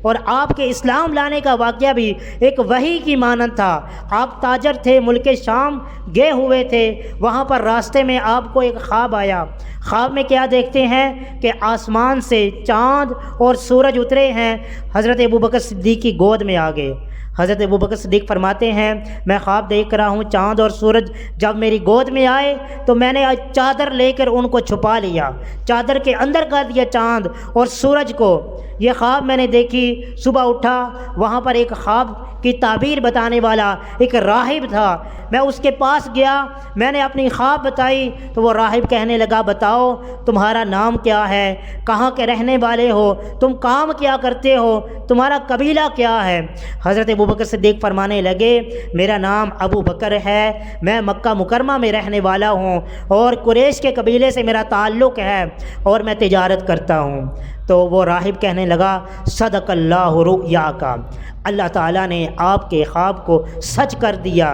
اور آپ کے اسلام لانے کا واقعہ بھی ایک وحی کی مانند تھا۔ آپ تاجر تھے، ملک شام گئے ہوئے تھے، وہاں پر راستے میں آپ کو ایک خواب آیا۔ خواب میں کیا دیکھتے ہیں کہ آسمان سے چاند اور سورج اترے ہیں، حضرت ابوبکر صدیق کی گود میں آ گئے۔ حضرت ابوبکر صدیق فرماتے ہیں میں خواب دیکھ رہا ہوں، چاند اور سورج جب میری گود میں آئے تو میں نے چادر لے کر ان کو چھپا لیا، چادر کے اندر کر دیا چاند اور سورج کو۔ یہ خواب میں نے دیکھی، صبح اٹھا، وہاں پر ایک خواب کی تعبیر بتانے والا ایک راہب تھا، میں اس کے پاس گیا، میں نے اپنی خواب بتائی تو وہ راہب کہنے لگا بتاؤ تمہارا نام کیا ہے، کہاں کے رہنے والے ہو، تم کام کیا کرتے ہو، تمہارا قبیلہ کیا ہے؟ حضرت ابوبکر صدیق فرمانے لگے میرا نام ابو بکر ہے، میں مکہ مکرمہ میں رہنے والا ہوں اور قریش کے قبیلے سے میرا تعلق ہے اور میں تجارت کرتا ہوں۔ تو وہ راہب کہنے لگا صدق اللہ رؤیاک، اللہ تعالیٰ نے آپ کے خواب کو سچ کر دیا۔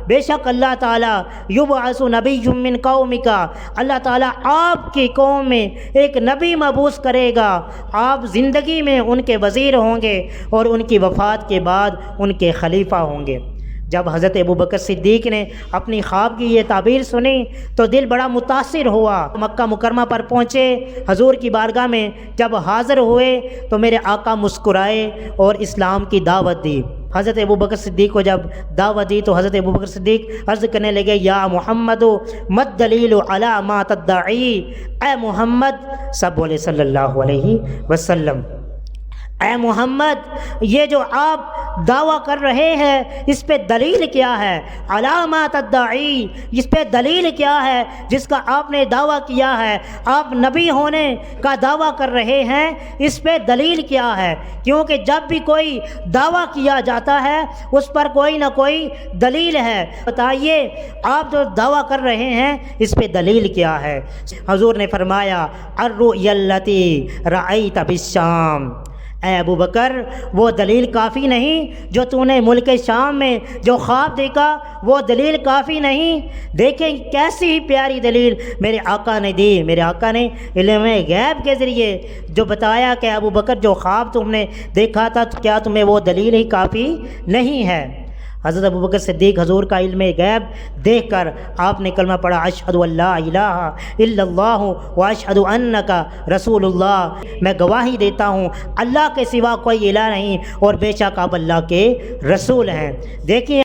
بے شک اللہ تعالیٰ یبعث نبی من قومک، اللہ تعالیٰ آپ کی قوم میں ایک نبی مبعوث کرے گا، آپ زندگی میں ان کے وزیر ہوں گے اور ان کی وفات کے بعد ان کے خلیفہ ہوں گے۔ جب حضرت ابوبکر صدیق نے اپنی خواب کی یہ تعبیر سنی تو دل بڑا متاثر ہوا۔ مکہ مکرمہ پر پہنچے، حضور کی بارگاہ میں جب حاضر ہوئے تو میرے آقا مسکرائے اور اسلام کی دعوت دی۔ حضرت ابوبکر صدیق کو جب دعوت دی تو حضرت ابوبکر صدیق عرض کرنے لگے یا محمد مد دلیل علی ما تدعی، اے محمد، سب بولے صلی اللہ علیہ وسلم، اے محمد یہ جو آپ دعویٰ کر رہے ہیں اس پہ دلیل کیا ہے؟ علامہ تدعی، اس پہ دلیل کیا ہے جس کا آپ نے دعویٰ کیا ہے؟ آپ نبی ہونے کا دعویٰ کر رہے ہیں، اس پہ دلیل کیا ہے؟ کیونکہ جب بھی کوئی دعویٰ کیا جاتا ہے اس پر کوئی نہ کوئی دلیل ہے، بتائیے آپ جو دعویٰ کر رہے ہیں اس پہ دلیل کیا ہے؟ حضور نے فرمایا الرؤیا التی رأیت بالشام، اے ابو بکر وہ دلیل کافی نہیں جو تو نے ملک شام میں جو خواب دیکھا، وہ دلیل کافی نہیں؟ دیکھیں کیسی پیاری دلیل میرے آقا نے دی۔ میرے آقا نے علم غیب کے ذریعے جو بتایا کہ ابو بکر جو خواب تم نے دیکھا تھا کیا تمہیں وہ دلیل ہی کافی نہیں ہے؟ حضرت ابوبکر صدیق حضور کا علم غیب دیکھ کر آپ نے کلمہ پڑھا اشہد ان لا الہ الا اللہ واشہد انک رسول اللہ، میں گواہی دیتا ہوں اللہ کے سوا کوئی الہ نہیں اور بے شک آپ اللہ کے رسول ہیں۔ دیکھیں